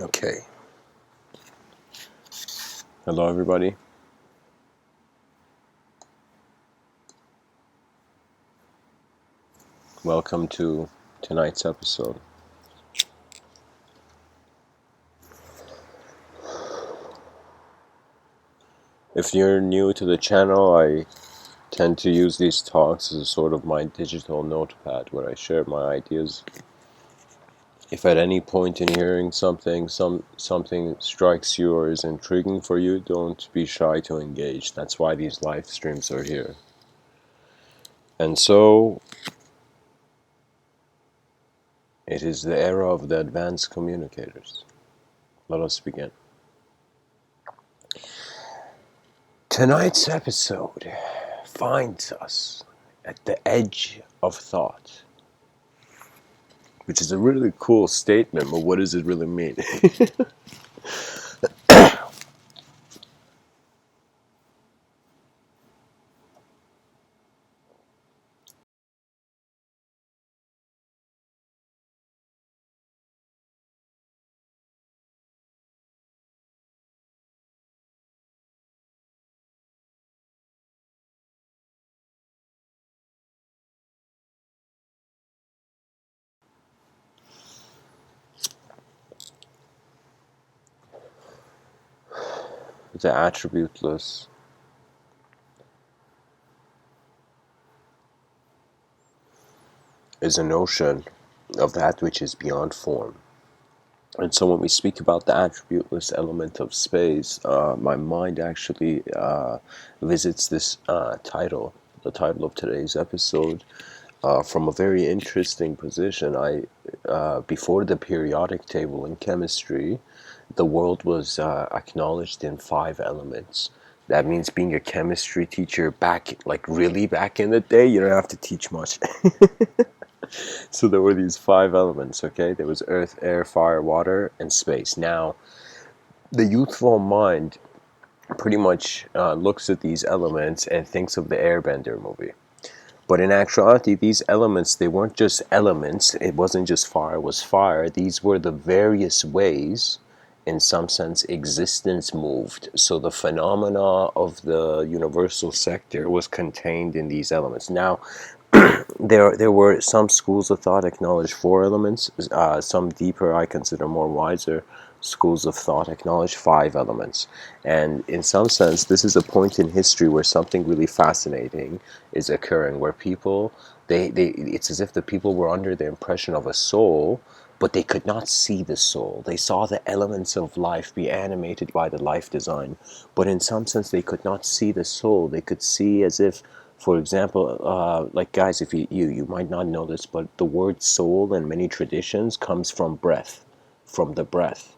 Okay. Hello, everybody. Welcome to tonight's episode. If you're new to the channel, I tend to use these talks as a sort of my digital notepad where I share my ideas. If at any point in hearing something strikes you or is intriguing for you, don't be shy to engage. That's why these live streams are here. And so, it is the era of the advanced communicators. Let us begin. Tonight's episode finds us at the edge of thought, which is a really cool statement, but what does it really mean? The attributeless is a notion of that which is beyond form. And so when we speak about the attributeless element of space, my mind actually visits this title, the title of today's episode, from a very interesting position. Before the periodic table in chemistry, the world was acknowledged in 5 elements. That means being a chemistry teacher really back in the day, you don't have to teach much. So there were these 5 elements, okay? There was earth, air, fire, water, and space. Now, the youthful mind pretty much looks at these elements and thinks of the Airbender movie. But in actuality, these elements, they weren't just elements. It wasn't just fire was fire. These were the various ways, in some sense, existence moved. So the phenomena of the universal sector was contained in these elements. Now, there were some schools of thought acknowledge 4 elements. Some deeper, I consider more wiser, schools of thought acknowledge 5 elements. And in some sense, this is a point in history where something really fascinating is occurring, where people, it's as if the people were under the impression of a soul, but they could not see the soul. They saw the elements of life be animated by the life design, but in some sense they could not see the soul. They could see as if, for example, like guys, if you might not know this, but the word soul in many traditions comes from breath, from the breath.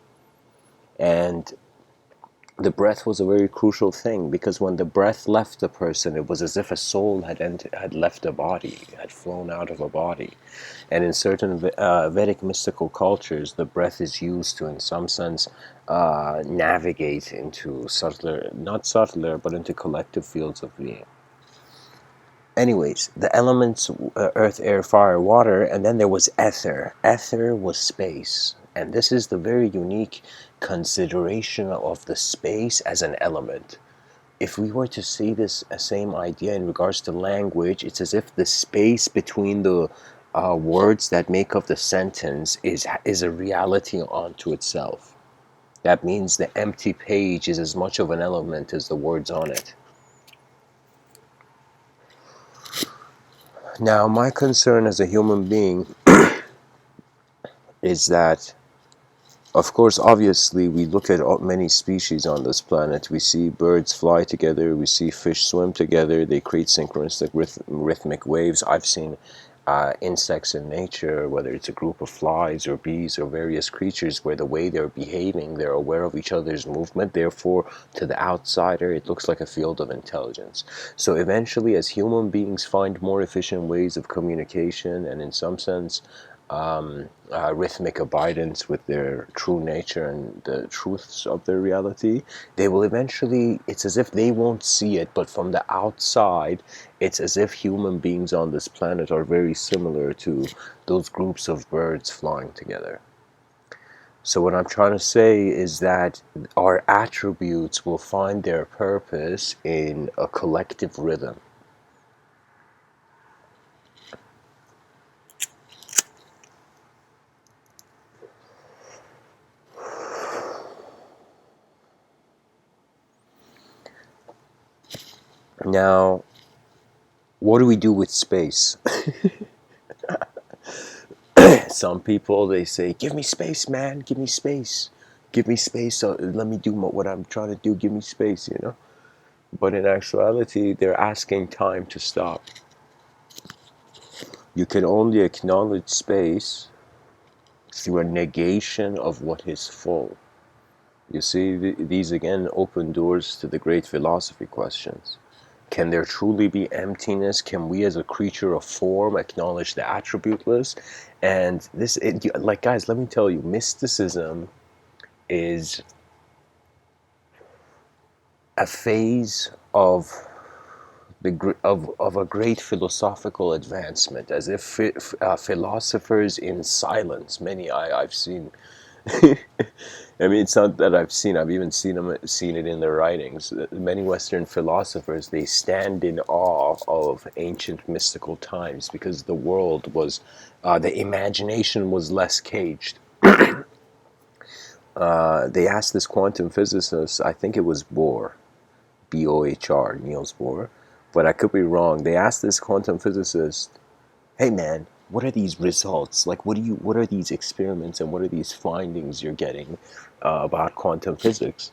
And the breath was a very crucial thing, because when the breath left the person, it was as if a soul had left a body, had flown out of a body. And in certain Vedic mystical cultures, the breath is used to, in some sense, navigate into not subtler, but into collective fields of being. Anyways, the elements, earth, air, fire, water, and then there was ether. Ether was space. And this is the very unique consideration of the space as an element. If we were to see this same idea in regards to language, it's as if the space between the words that make up the sentence is a reality unto itself. That means the empty page is as much of an element as the words on it. Now, my concern as a human being is that, of course, obviously, we look at many species on this planet. We see birds fly together, we see fish swim together, they create synchronistic rhythmic waves. I've seen insects in nature, whether it's a group of flies or bees or various creatures, where the way they're behaving, they're aware of each other's movement. Therefore, to the outsider, it looks like a field of intelligence. So eventually, as human beings find more efficient ways of communication, and in some sense, rhythmic abidance with their true nature and the truths of their reality, they will eventually, it's as if they won't see it, but from the outside, it's as if human beings on this planet are very similar to those groups of birds flying together. So what I'm trying to say is that our attributes will find their purpose in a collective rhythm. Now, what do we do with space? Some people, they say, give me space, man, give me space. Give me space, so let me do what I'm trying to do, give me space, you know? But in actuality, they're asking time to stop. You can only acknowledge space through a negation of what is full. You see, these again open doors to the great philosophy questions. Can there truly be emptiness? Can we as a creature of form acknowledge the attributeless? And like guys, let me tell you, mysticism is a phase of of a great philosophical advancement, as if philosophers in silence, many I've seen. I mean, it's not that I've even seen it in their writings. Many Western philosophers, they stand in awe of ancient mystical times because the world was, the imagination was less caged. They asked this quantum physicist, I think it was Bohr, Bohr, Niels Bohr, but I could be wrong. They asked this quantum physicist, hey man, what are these results? Like, what are these experiments and what are these findings you're getting about quantum physics?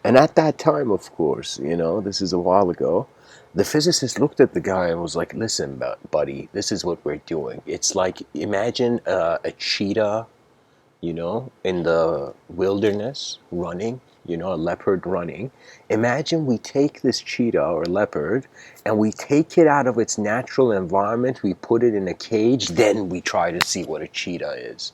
And at that time, of course, this is a while ago, the physicist looked at the guy and was like, listen, buddy, this is what we're doing. It's like, imagine a cheetah, in the wilderness running, a leopard running. Imagine we take this cheetah or leopard and we take it out of its natural environment, we put it in a cage, then we try to see what a cheetah is.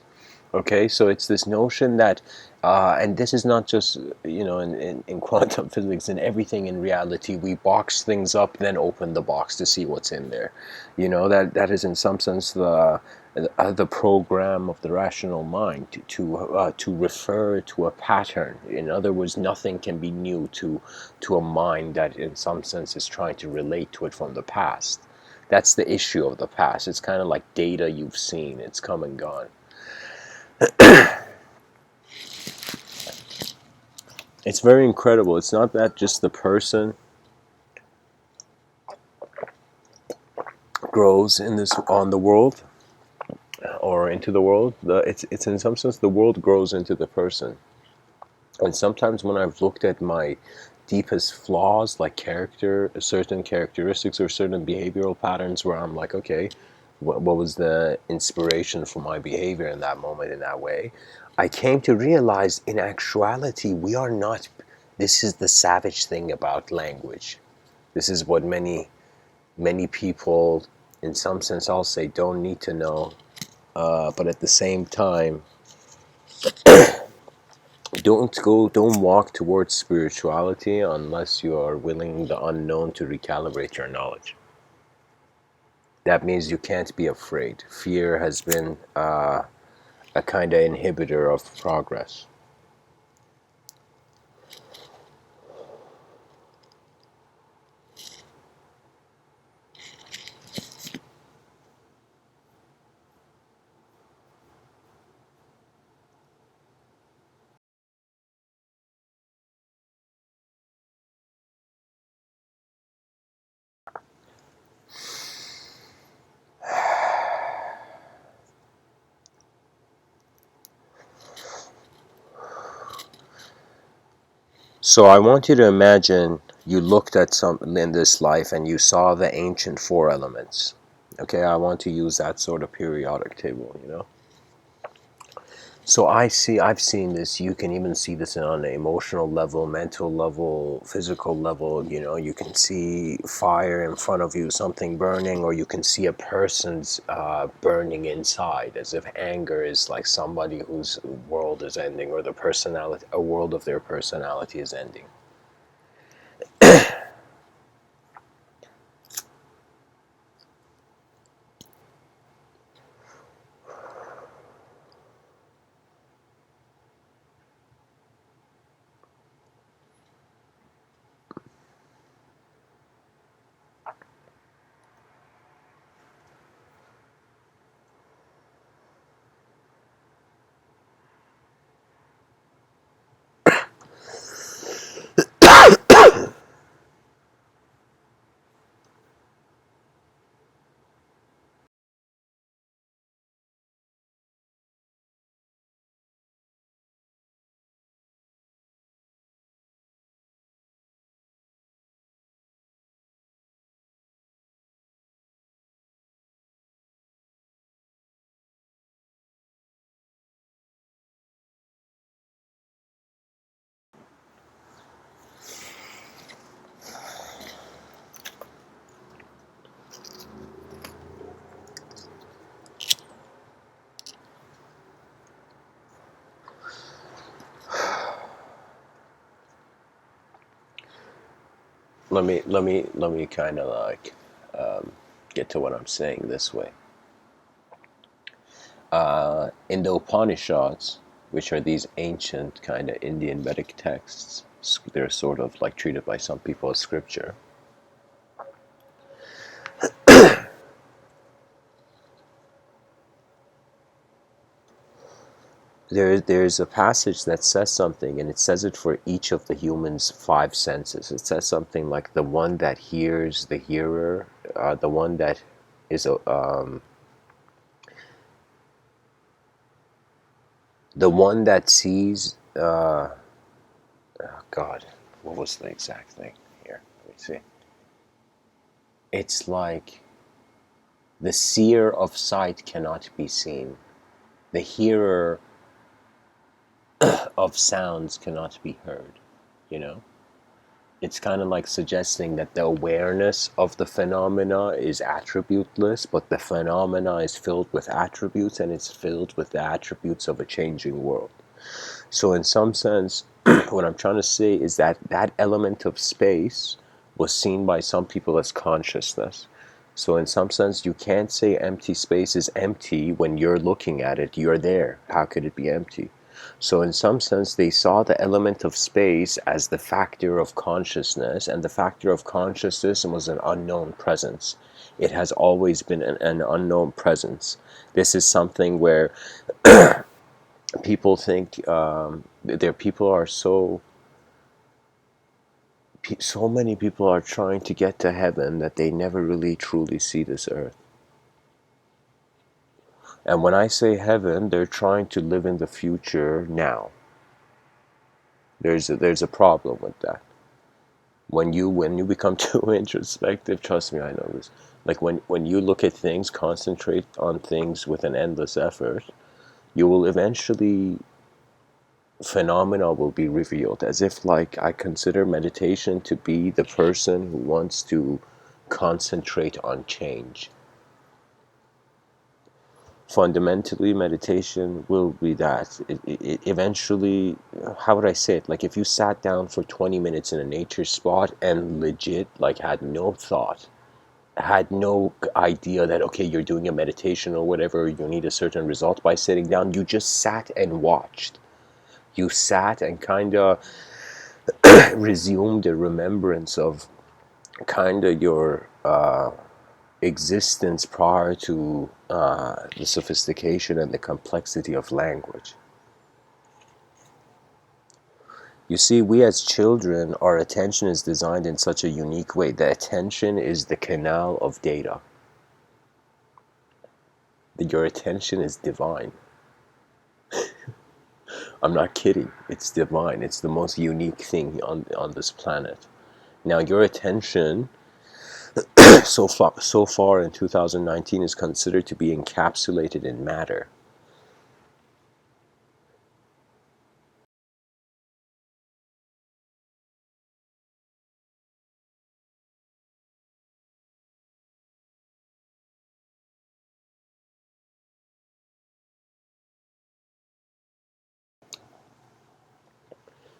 Okay, so it's this notion that, and this is not just, in quantum physics, and everything in reality, we box things up, then open the box to see what's in there. That is in some sense the program of the rational mind to refer to a pattern. In other words, nothing can be new to a mind that in some sense is trying to relate to it from the past. That's the issue of the past. It's kind of like data you've seen. It's come and gone. It's very incredible. It's not that just the person grows in this on the world or into the world. It's in some sense the world grows into the person. And sometimes when I've looked at my deepest flaws, like certain characteristics or certain behavioral patterns, where I'm like, okay, what was the inspiration for my behavior in that moment in that way? I came to realize, in actuality, we are not. This is the savage thing about language. This is what many people, in some sense, I'll say, don't need to know. But at the same time, don't walk towards spirituality unless you are willing the unknown to recalibrate your knowledge. That means you can't be afraid. Fear has been a kind of inhibitor of progress. So I want you to imagine you looked at something in this life and you saw the ancient four elements. Okay, I want to use that sort of periodic table. So I've seen this. You can even see this on an emotional level, mental level, physical level. You can see fire in front of you, something burning, or you can see a person's burning inside, as if anger is like somebody whose world is ending, or a world of their personality is ending. let me kind of like get to what I'm saying this way. In the Upanishads, which are these ancient kind of Indian Vedic texts, they're sort of like treated by some people as scripture. There's a passage that says something, and it says it for each of the human's five senses. It says something like the one that hears the hearer, the one that is the one that sees. Oh God, what was the exact thing here? Let me see. It's like the seer of sight cannot be seen. The hearer of sounds cannot be heard. You know? It's kind of like suggesting that the awareness of the phenomena is attributeless, but the phenomena is filled with attributes, and it's filled with the attributes of a changing world. So in some sense, what I'm trying to say is that that element of space was seen by some people as consciousness. So in some sense, you can't say empty space is empty when you're looking at it. You're there. How could it be empty? So in some sense, they saw the element of space as the factor of consciousness, and the factor of consciousness was an unknown presence. It has always been an unknown presence. This is something where people think there people are so many people are trying to get to heaven that they never really truly see this earth. And when I say heaven, they're trying to live in the future now. There's a problem with that. When you become too introspective, trust me, I know this. Like when you look at things, concentrate on things with an endless effort, you will eventually phenomena will be revealed. As if, like, I consider meditation to be the person who wants to concentrate on change. Fundamentally, meditation will be that. It eventually, how would I say it? Like, if you sat down for 20 minutes in a nature spot and legit, like, had no thought, had no idea that, okay, you're doing a meditation or whatever, you need a certain result by sitting down, you just sat and watched. You sat and kind of resumed a remembrance of kind of your existence prior to the sophistication and the complexity of language. You see, we as children, our attention is designed in such a unique way. The attention is the canal of data. Your attention is divine. I'm not kidding. It's divine. It's the most unique thing on this planet. Now, your attention so far in 2019 is considered to be encapsulated in matter.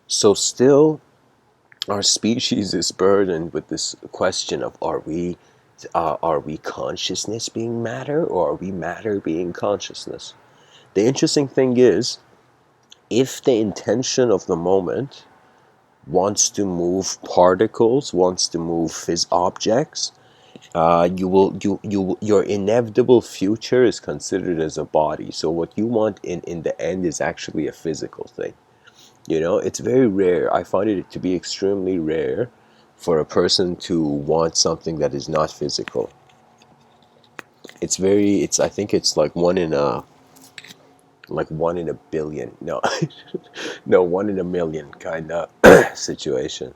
So still, our species is burdened with this question of are we consciousness being matter, or are we matter being consciousness? The interesting thing is, if the intention of the moment wants to move particles, wants to move objects, your inevitable future is considered as a body. So what you want in the end is actually a physical thing. You know, it's very rare. I find it to be extremely rare for a person to want something that is not physical. I think it's like one in a billion. No, no, one in a million kind of situation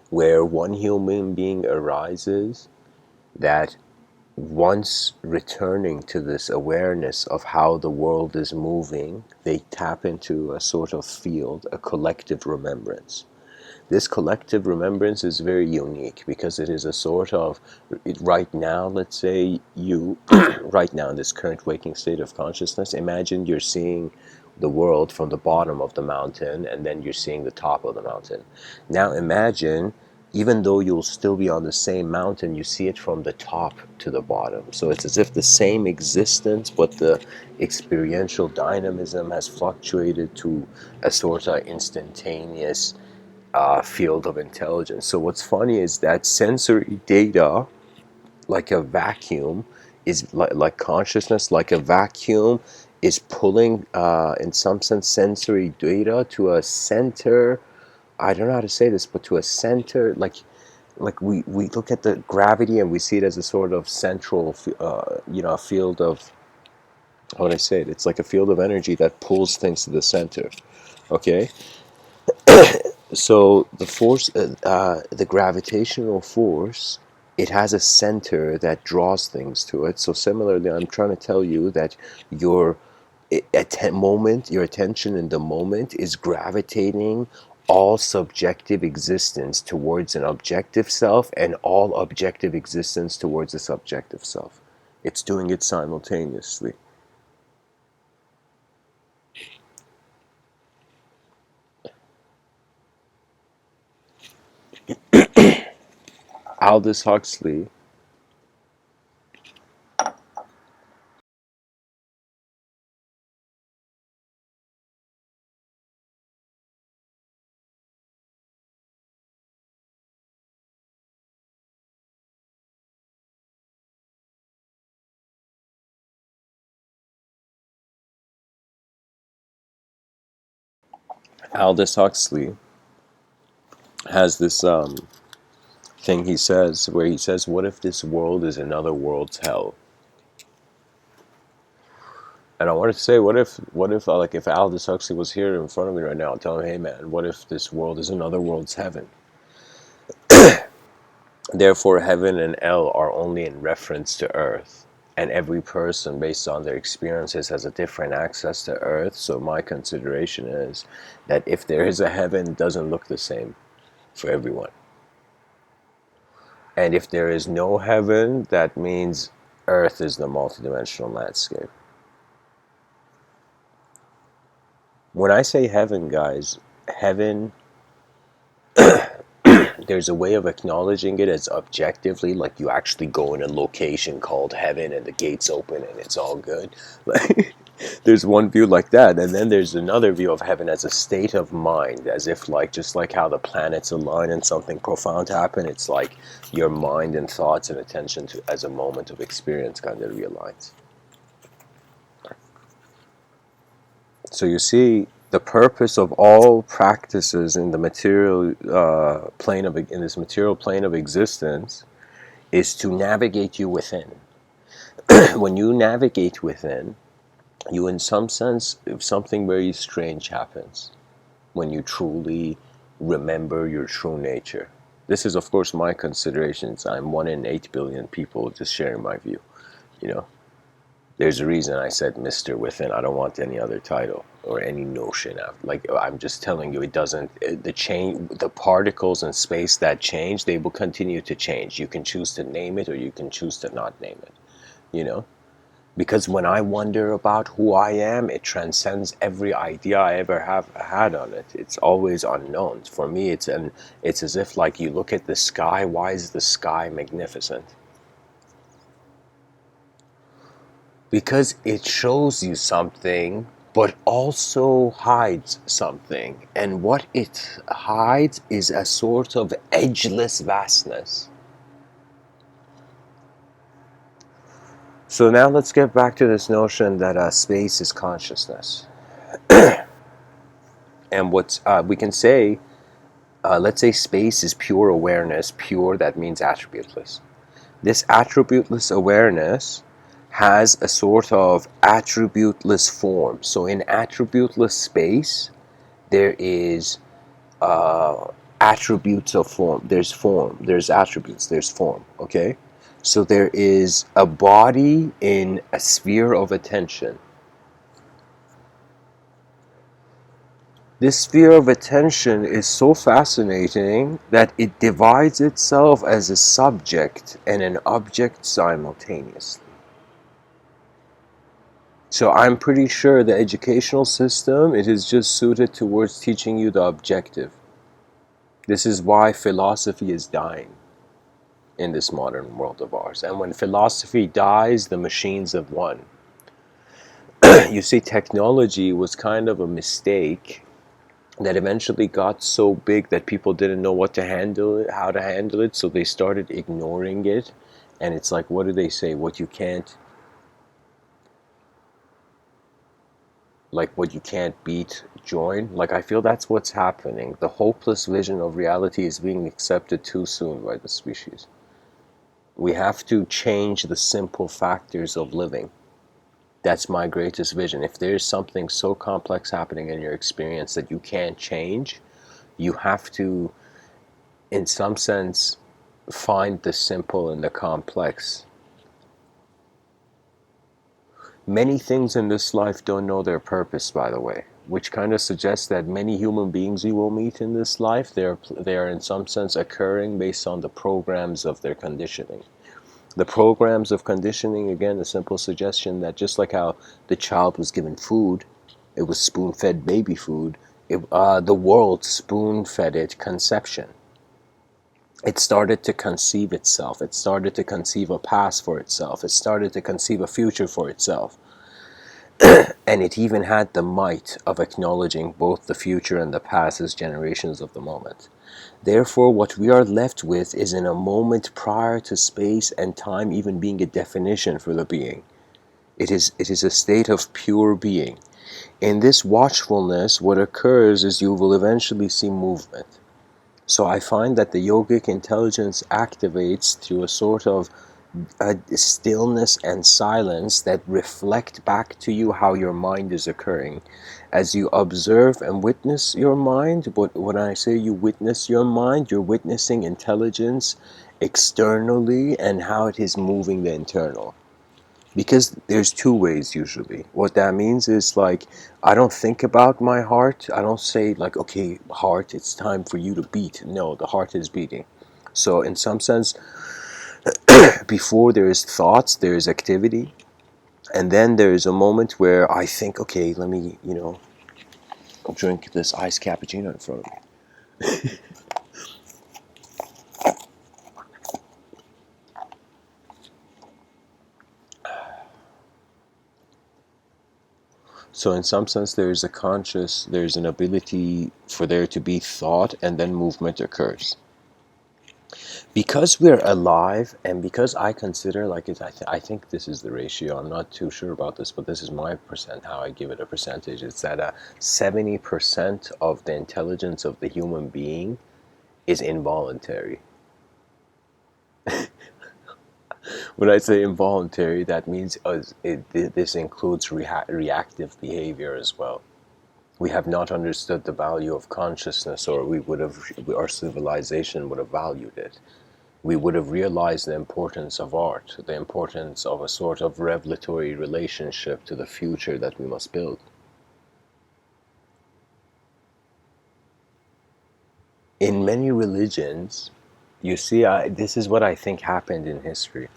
where one human being arises that once returning to this awareness of how the world is moving, they tap into a sort of field, a collective remembrance. This collective remembrance is very unique because it is a sort of, right now, let's say you, right now in this current waking state of consciousness, imagine you're seeing the world from the bottom of the mountain and then you're seeing the top of the mountain. Now imagine even though you'll still be on the same mountain, you see it from the top to the bottom. So it's as if the same existence, but the experiential dynamism has fluctuated to a sort of instantaneous field of intelligence. So what's funny is that sensory data, like a vacuum, is like consciousness, like a vacuum, is pulling, in some sense, sensory data to a center. I don't know how to say this, but to a center, like we look at the gravity and we see it as a sort of central, a field of, how would I say it? It's like a field of energy that pulls things to the center. Okay, so the force, the gravitational force, it has a center that draws things to it. So similarly, I'm trying to tell you that your your attention in the moment is gravitating all subjective existence towards an objective self, and all objective existence towards a subjective self. It's doing it simultaneously. Aldous Huxley Aldous Huxley has this thing he says, where he says, what if this world is another world's hell? And I wanted to say, what if like if Aldous Huxley was here in front of me right now, I'd tell him, hey man, what if this world is another world's heaven? Therefore, heaven and hell are only in reference to earth. And every person, based on their experiences, has a different access to earth. So my consideration is that if there is a heaven, it doesn't look the same for everyone. And if there is no heaven, that means earth is the multidimensional landscape. When I say heaven, guys, heaven, there's a way of acknowledging it as objectively, like you actually go in a location called heaven and the gates open and it's all good. Like, there's one view like that, and then there's another view of heaven as a state of mind, as if like, just like how the planets align and something profound happen, it's like your mind and thoughts and attention to as a moment of experience kind of realigns. So you see, the purpose of all practices in the material plane of, in this material plane of existence, is to navigate you within. When you navigate within, you, in some sense, something very strange happens when you truly remember your true nature. This is, of course, my considerations. I'm 1 in 8 billion people just sharing my view, you know. There's a reason I said Mr.Within. I don't want any other title or any notion of, like, I'm just telling you, it doesn't, the change, the particles in space that change, they will continue to change. You can choose to name it or you can choose to not name it, you know? Because when I wonder about who I am, it transcends every idea I ever have had on it. It's always unknown. For me, it's as if, like, you look at the sky, why is the sky magnificent? Because it shows you something, but also hides something. And what it hides is a sort of edgeless vastness. So now let's get back to this notion that space is consciousness. And what we can say, let's say space is pure awareness. Pure, that means attributeless. This attributeless awareness has a sort of attributeless form. So in attributeless space, there is attributes of form, there's attributes, there's form, okay? So there is a body in a sphere of attention. This sphere of attention is so fascinating that it divides itself as a subject and an object simultaneously. So I'm pretty sure the educational system, it is just suited towards teaching you the objective. This is why philosophy is dying in this modern world of ours. And when philosophy dies, the machines have won. You see, technology was kind of a mistake that eventually got so big that people didn't know what to handle it, how to handle it, so they started ignoring it. And it's like, what do they say? What you can't beat, join. Like, I feel that's what's happening. The hopeless vision of reality is being accepted too soon by the species. We have to change the simple factors of living. That's my greatest vision. If there's something so complex happening in your experience that you can't change, you have to, in some sense, find the simple in the complex. Many things in this life don't know their purpose, by the way, which kind of suggests that many human beings you will meet in this life, they are in some sense occurring based on the programs of their conditioning. The programs of conditioning, again, a simple suggestion that just like how the child was given food, it was spoon-fed baby food, the world spoon-fed it conception. It started to conceive itself. It started to conceive a past for itself. It started to conceive a future for itself. And it even had the might of acknowledging both the future and the past as generations of the moment. Therefore, what we are left with is in a moment prior to space and time even being a definition for the being. It is a state of pure being. In this watchfulness, what occurs is you will eventually see movement. So I find that the yogic intelligence activates through a sort of a stillness and silence that reflect back to you how your mind is occurring. As you observe and witness your mind, but when I say you witness your mind, you're witnessing intelligence externally and how it is moving the internal. Because there's two ways usually. What that means is, like, I don't think about my heart. I don't say like, okay, heart, it's time for you to beat. No, the heart is beating. So in some sense, before there is thoughts, there is activity. And then there is a moment where I think, okay, let me, drink this iced cappuccino in front of me. So in some sense, there's an ability for there to be thought, and then movement occurs. Because we're alive, and because I consider, like, I think this is the ratio, I'm not too sure about this, but this is my percent, how I give it a percentage. It's that 70% of the intelligence of the human being is involuntary. When I say involuntary, that means this includes reactive behavior as well. We have not understood the value of consciousness, or our civilization would have valued it. We would have realized the importance of art, the importance of a sort of revelatory relationship to the future that we must build. In many religions, you see, this is what I think happened in history.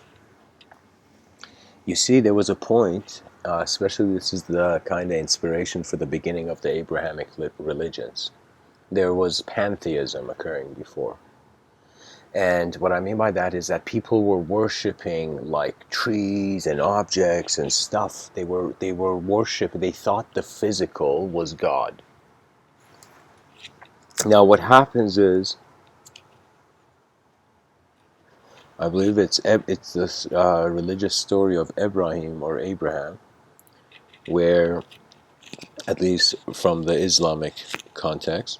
You see, there was a point, especially this is the kind of inspiration for the beginning of the Abrahamic religions. There was pantheism occurring before. And what I mean by that is that people were worshipping like trees and objects and stuff. They were worshiping. They thought the physical was God. Now what happens is, I believe it's this religious story of Ibrahim or Abraham, where, at least from the Islamic context,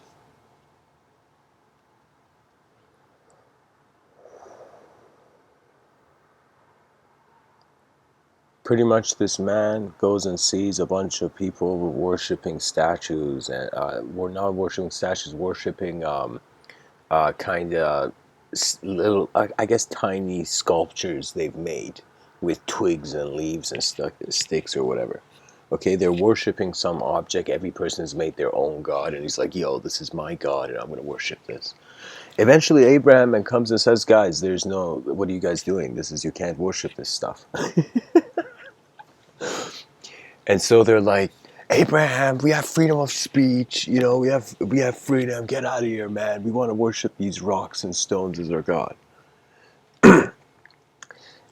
pretty much this man goes and sees a bunch of people worshiping statues, and we're not worshiping statues, worshiping kind of little, I guess, tiny sculptures they've made with twigs and leaves and sticks or whatever. Okay, they're worshiping some object. Every person has made their own god, and he's like, yo, this is my god, and I'm going to worship this. Eventually, Abraham comes and says, guys, what are you guys doing? You can't worship this stuff. And so they're like, Abraham, we have freedom of speech. You know, we have freedom. Get out of here, man. We want to worship these rocks and stones as our God.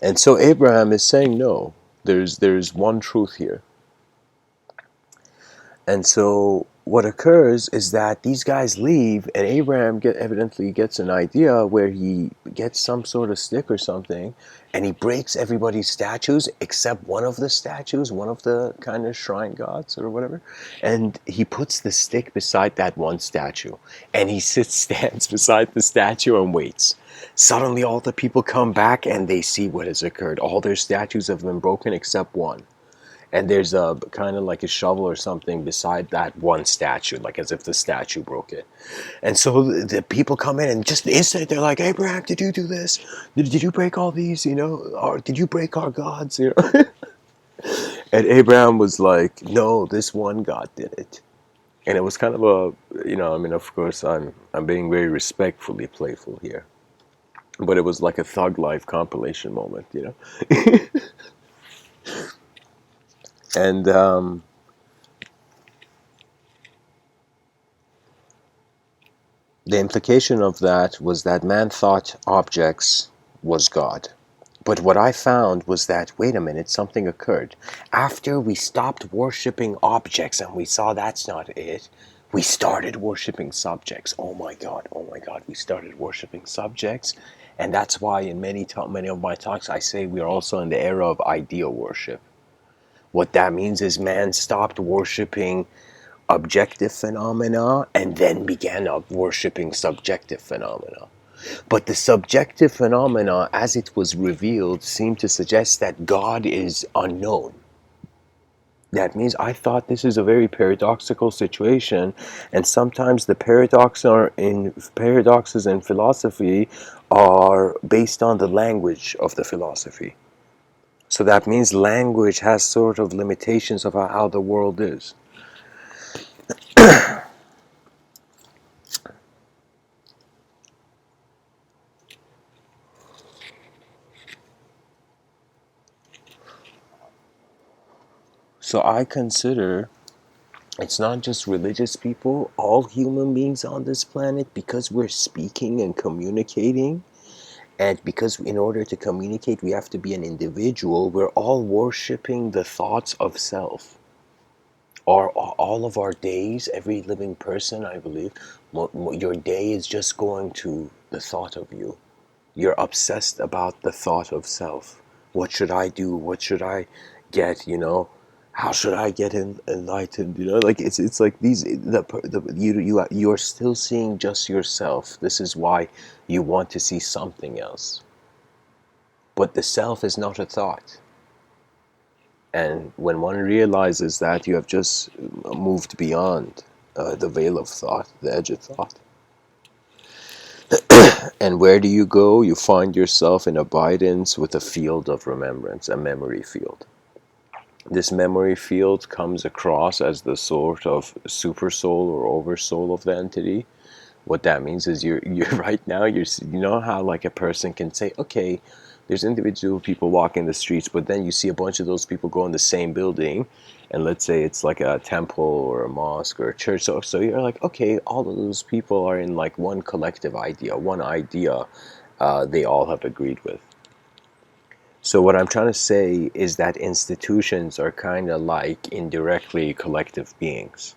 And so Abraham is saying, no, there's one truth here. And so what occurs is that these guys leave, and Abraham evidently gets an idea where he gets some sort of stick or something, and he breaks everybody's statues except one of the statues, one of the kind of shrine gods or whatever, and he puts the stick beside that one statue, and he stands beside the statue and waits. Suddenly all the people come back and they see what has occurred. All their statues have been broken except one. And there's a kind of like a shovel or something beside that one statue, like as if the statue broke it. And so the people come in and just instantly they're like, Abraham, did you do this? Did you break all these, or did you break our gods? And Abraham was like, no, this one God did it. And it was kind of of course I'm being very respectfully playful here. But it was like a thug life compilation moment. And the implication of that was that man thought objects was God. But what I found was that, wait a minute, something occurred. After we stopped worshipping objects and we saw that's not it, we started worshipping subjects. Oh my God, we started worshipping subjects. And that's why in many of my talks I say we are also in the era of ideal worship. What that means is man stopped worshipping objective phenomena and then began worshipping subjective phenomena. But the subjective phenomena, as it was revealed, seemed to suggest that God is unknown. That means I thought this is a very paradoxical situation, and sometimes the paradoxes in philosophy are based on the language of the philosophy. So that means language has sort of limitations of how the world is. So I consider it's not just religious people, all human beings on this planet, because we're speaking and communicating, and because in order to communicate we have to be an individual, we're all worshipping the thoughts of self. All of our days, every living person, I believe, your day is just going to the thought of you. You're obsessed about the thought of self. What should I do? What should I get? How should I get enlightened? Like it's like you're still seeing just yourself. This is why you want to see something else. But the self is not a thought. And when one realizes that, you have just moved beyond the veil of thought, the edge of thought. And where do you go? You find yourself in abidance with a field of remembrance, a memory field. This memory field comes across as the sort of super soul or oversoul of the entity. What that means is you're right now, you know how like a person can say, okay, there's individual people walking the streets, but then you see a bunch of those people go in the same building, and let's say it's like a temple or a mosque or a church. So you're like, okay, all of those people are in like one collective idea, one idea they all have agreed with. So what I'm trying to say is that institutions are kind of like indirectly collective beings.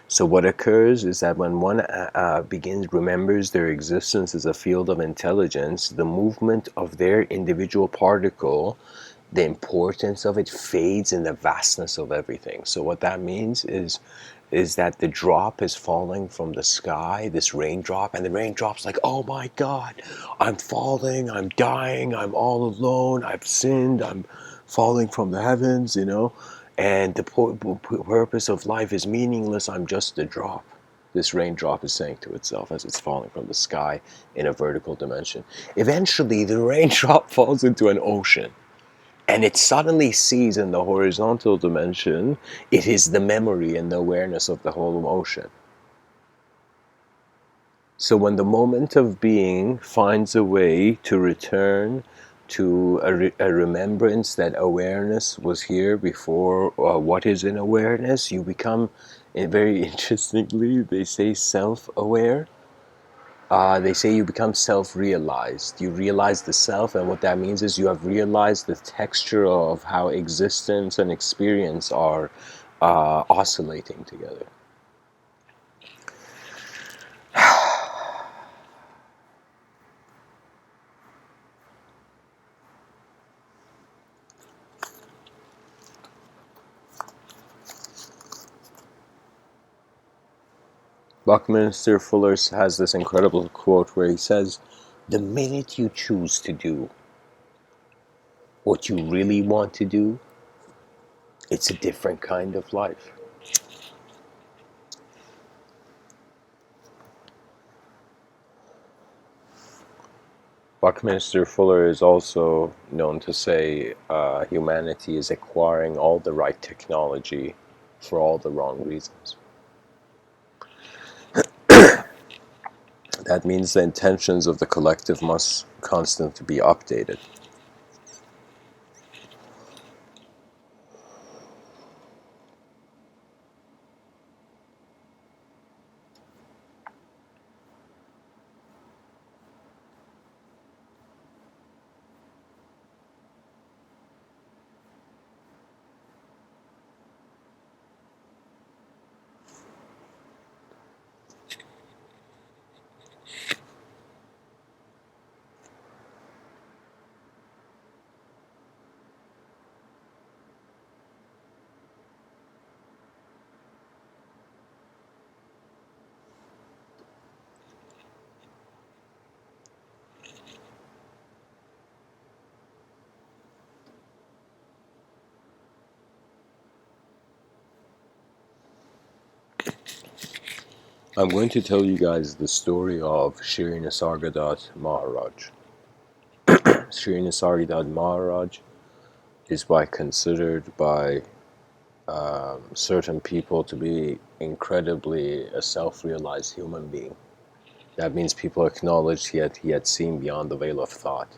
So what occurs is that when one remembers their existence as a field of intelligence, the movement of their individual particle, the importance of it fades in the vastness of everything. So what that means is that the drop is falling from the sky, this raindrop, and the raindrop's like, oh my God, I'm falling, I'm dying, I'm all alone, I've sinned, I'm falling from the heavens, and the purpose of life is meaningless, I'm just a drop. This raindrop is saying to itself as it's falling from the sky in a vertical dimension. Eventually, the raindrop falls into an ocean. And it suddenly sees in the horizontal dimension, it is the memory and the awareness of the whole ocean. So when the moment of being finds a way to return to a remembrance that awareness was here before what is in awareness. You become, very interestingly, they say self-aware. They say you become self-realized. You realize the self, and what that means is you have realized the texture of how existence and experience are oscillating together. Buckminster Fuller has this incredible quote where he says, "The minute you choose to do what you really want to do, it's a different kind of life." Buckminster Fuller is also known to say humanity is acquiring all the right technology for all the wrong reasons. That means the intentions of the collective must constantly be updated. I'm going to tell you guys the story of Shri Nisargadatta Maharaj. Shri Nisargadatta Maharaj is considered by certain people to be incredibly a self-realized human being. That means people acknowledged he had seen beyond the veil of thought.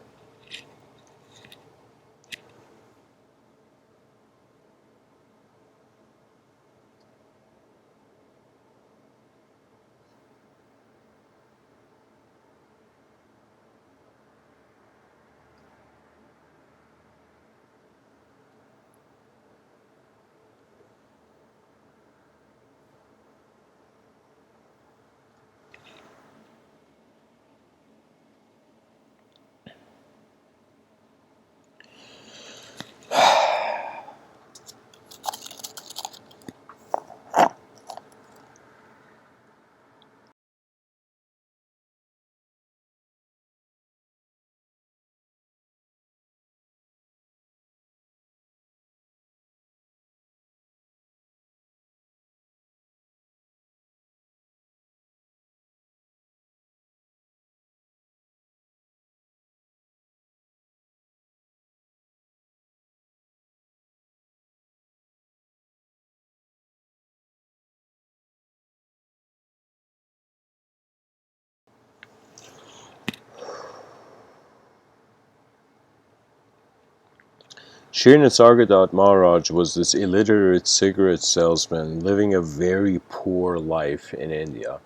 Shri Nisargadatta Maharaj was this illiterate cigarette salesman living a very poor life in India.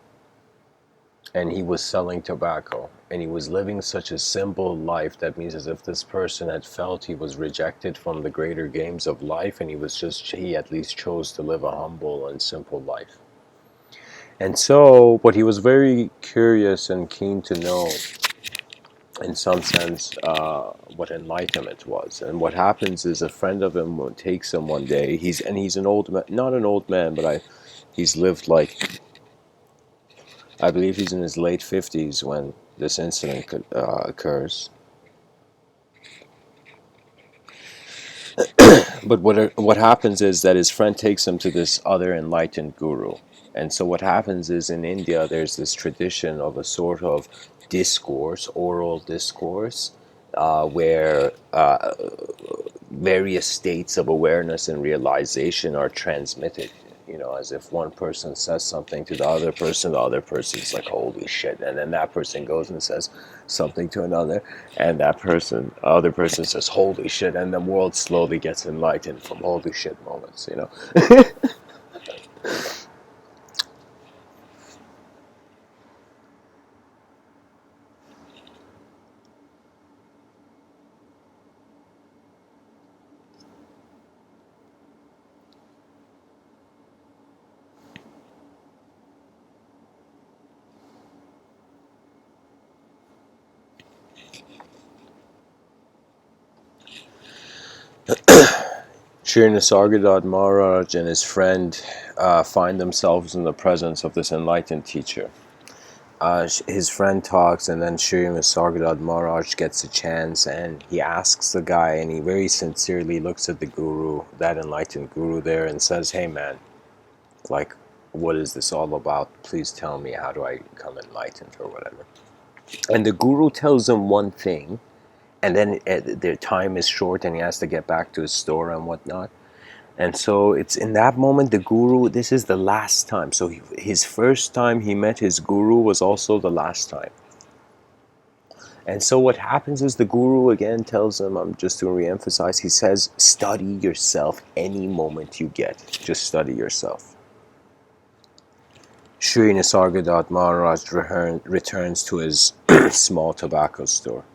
And he was selling tobacco. And he was living such a simple life that means as if this person had felt he was rejected from the greater games of life, and he at least chose to live a humble and simple life. And so, but he was very curious and keen to know, in some sense, what enlightenment was. And what happens is a friend of him takes him one day. He's an old man, not an old man, but he's lived like, I believe he's in his late 50s when this incident occurs. But what happens is that his friend takes him to this other enlightened guru. And so what happens is in India there's this tradition of a sort of discourse, oral discourse, where various states of awareness and realization are transmitted. you know, as if one person says something to the other person's like, holy shit, and then that person goes and says something to another, and other person says, holy shit, and the world slowly gets enlightened from holy shit moments, you know. Sri Nisargadatta Maharaj and his friend find themselves in the presence of this enlightened teacher. His friend talks, and then Sri Nisargadatta Maharaj gets a chance, and he asks the guy, and he very sincerely looks at the guru, that enlightened guru there, and says, hey man, like, what is this all about? Please tell me, how do I become enlightened or whatever? And the guru tells him one thing, and then their time is short, and he has to get back to his store and whatnot. And so it's in that moment, the guru, this is the last time. So his first time he met his guru was also the last time. And so what happens is the guru again tells him, I'm just to re-emphasize, he says, study yourself any moment you get. Just study yourself. Sri Nisargadatta Maharaj returns to his small tobacco store.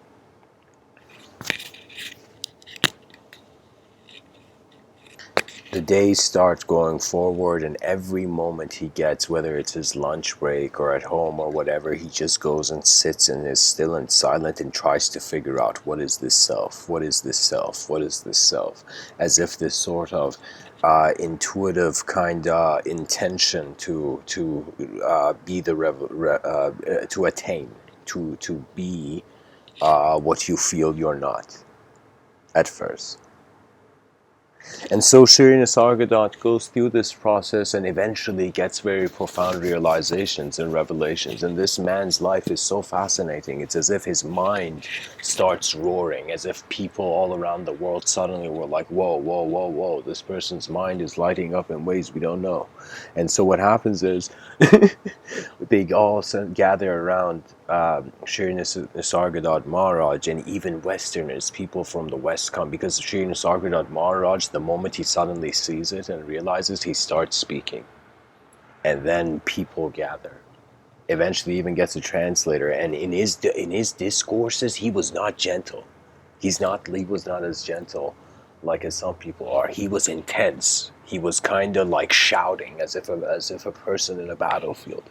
The days start going forward, and every moment he gets, whether it's his lunch break or at home or whatever, he just goes and sits and is still and silent and tries to figure out, what is this self? What is this self? What is this self? As if this sort of intuitive kind of intention to be to attain, to be what you feel you're not at first. And so Sri Nisargadatta goes through this process and eventually gets very profound realizations and revelations. And this man's life is so fascinating. It's as if his mind starts roaring, as if people all around the world suddenly were like, whoa, whoa, whoa, whoa, this person's mind is lighting up in ways we don't know. And so what happens is they all gather around Sri Nisargadatta Maharaj, and even Westerners, people from the West come, because Sri Nisargadatta Maharaj, the moment he suddenly sees it and realizes, he starts speaking. And then people gather. Eventually even gets a translator, and in his discourses, he was not gentle. He was not as gentle like as some people are. He was intense. He was kind of like shouting as if a person in a battlefield.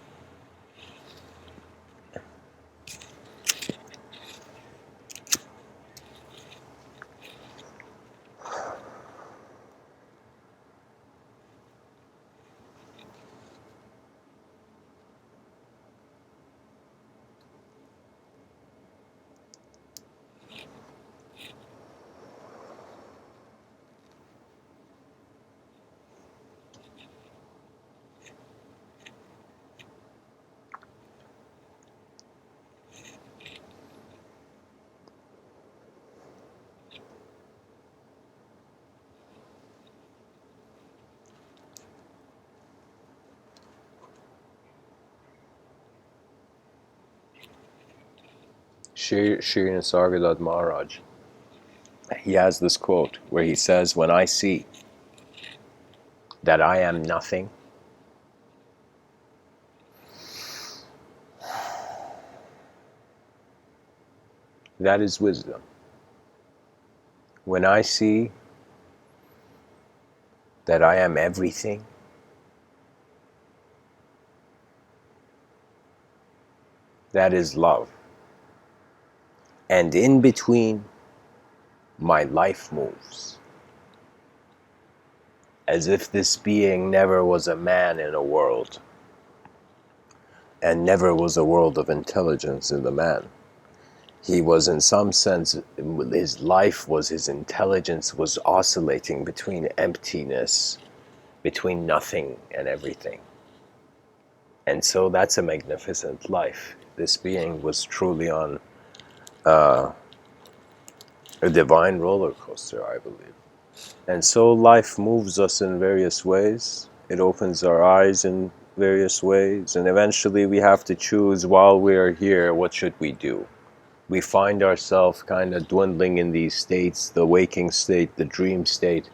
Sri Nisargadatta Maharaj, he has this quote where he says, when I see that I am nothing, that is wisdom. When I see that I am everything, that is love. And in between, my life moves, as if this being never was a man in a world, and never was a world of intelligence in the man. He was, in some sense, his life was, his intelligence was oscillating between emptiness, between nothing and everything. And so that's a magnificent life. This being was truly on a divine roller coaster, I believe. And so life moves us in various ways. It opens our eyes in various ways, and eventually we have to choose while we are here, what should we do? We find ourselves kind of dwindling in these states, the waking state, the dream state,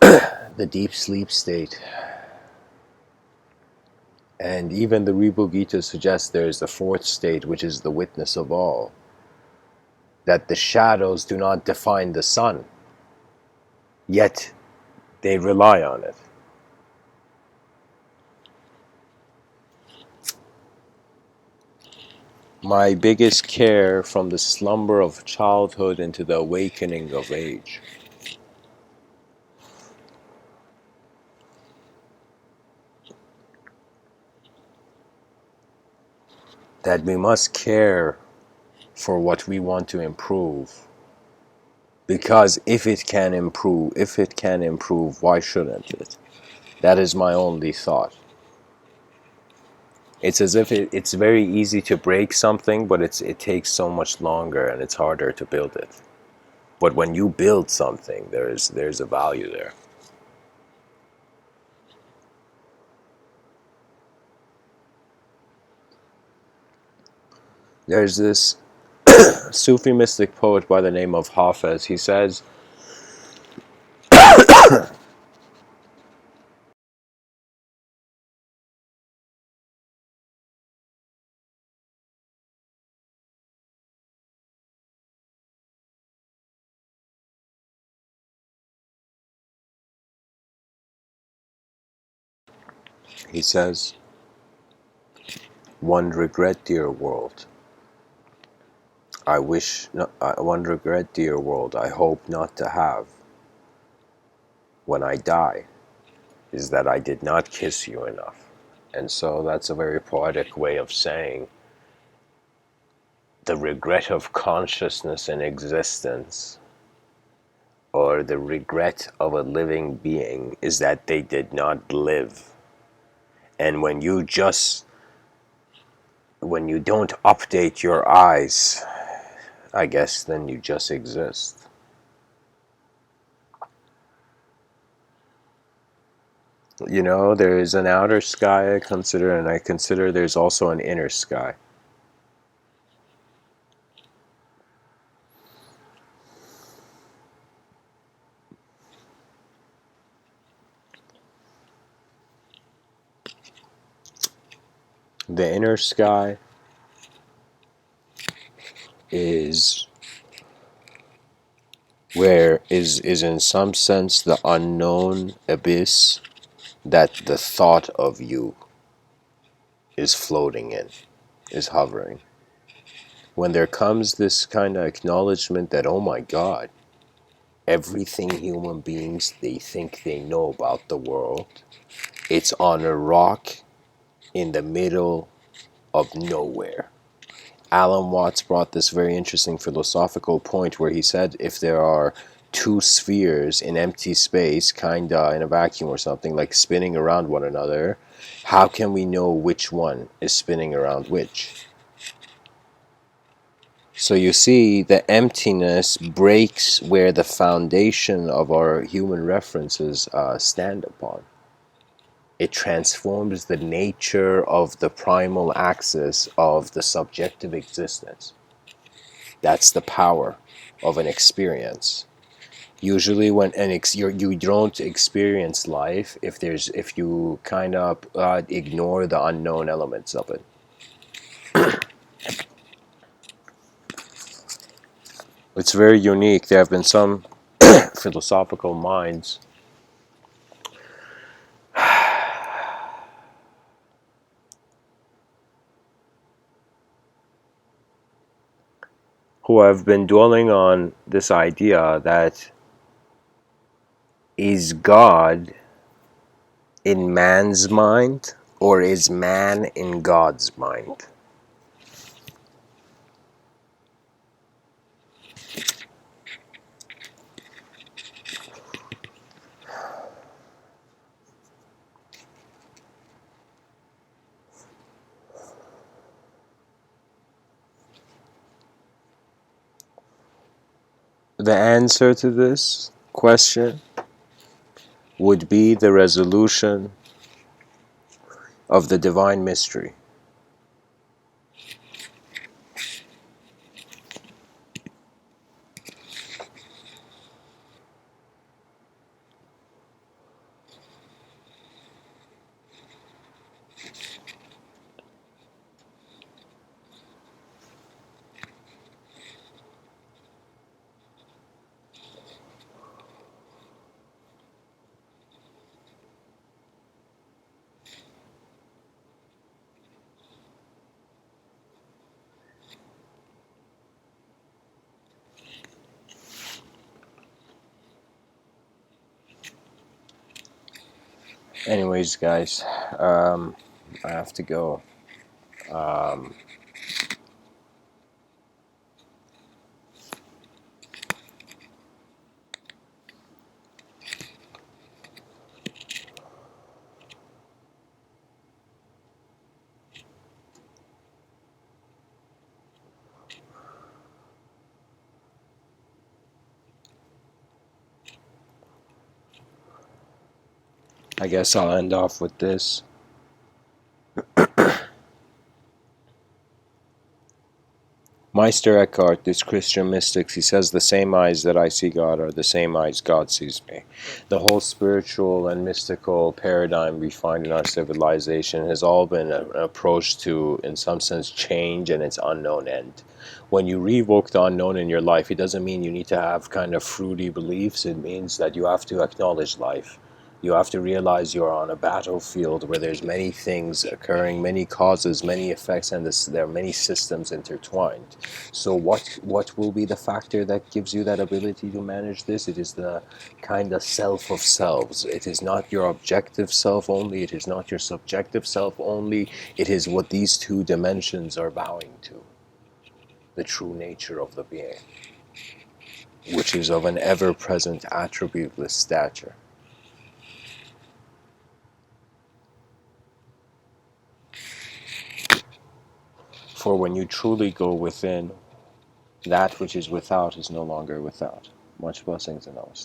the deep sleep state. And even the Rebhu Gita suggests there is a fourth state, which is the witness of all. That the shadows do not define the sun, yet they rely on it. My biggest care from the slumber of childhood into the awakening of age. That we must care for what we want to improve. Because if it can improve, why shouldn't it? That is my only thought. It's as if it's very easy to break something, but it takes so much longer and it's harder to build it. But when you build something, there's a value there. There's this Sufi mystic poet by the name of Hafez. He says, one regret, dear world. One regret, dear world, I hope not to have when I die, is that I did not kiss you enough. And so that's a very poetic way of saying the regret of consciousness and existence, or the regret of a living being, is that they did not live. And when you don't update your eyes, I guess then you just exist. You know, there is an outer sky I consider, and I consider there's also an inner sky. The inner sky is is in some sense the unknown abyss that the thought of you is floating in, is hovering. When there comes this kind of acknowledgement that, oh my God, everything human beings they think they know about the world, it's on a rock in the middle of nowhere. Alan Watts brought this very interesting philosophical point where he said if there are two spheres in empty space, kinda in a vacuum or something, like spinning around one another, how can we know which one is spinning around which? So you see, the emptiness breaks where the foundation of our human references stand upon. It transforms the nature of the primal axis of the subjective existence. That's the power of an experience. Usually, when you don't experience life if you kind of ignore the unknown elements of it. It's very unique. There have been some philosophical minds who have been dwelling on this idea that is God in man's mind or is man in God's mind? The answer to this question would be the resolution of the divine mystery. Anyways, guys, I have to go. I guess I'll end off with this. Meister Eckhart, this Christian mystic, he says the same eyes that I see God are the same eyes God sees me. The whole spiritual and mystical paradigm we find in our civilization has all been an approach to, in some sense, change and its unknown end. When you revoke the unknown in your life, it doesn't mean you need to have kind of fruity beliefs. It means that you have to acknowledge life. You have to realize you're on a battlefield where there's many things occurring, many causes, many effects, and there are many systems intertwined. So what will be the factor that gives you that ability to manage this? It is the kind of self of selves. It is not your objective self only. It is not your subjective self only. It is what these two dimensions are bowing to. The true nature of the being, which is of an ever-present attributeless stature. For when you truly go within, that which is without is no longer without. Much blessings and namaste.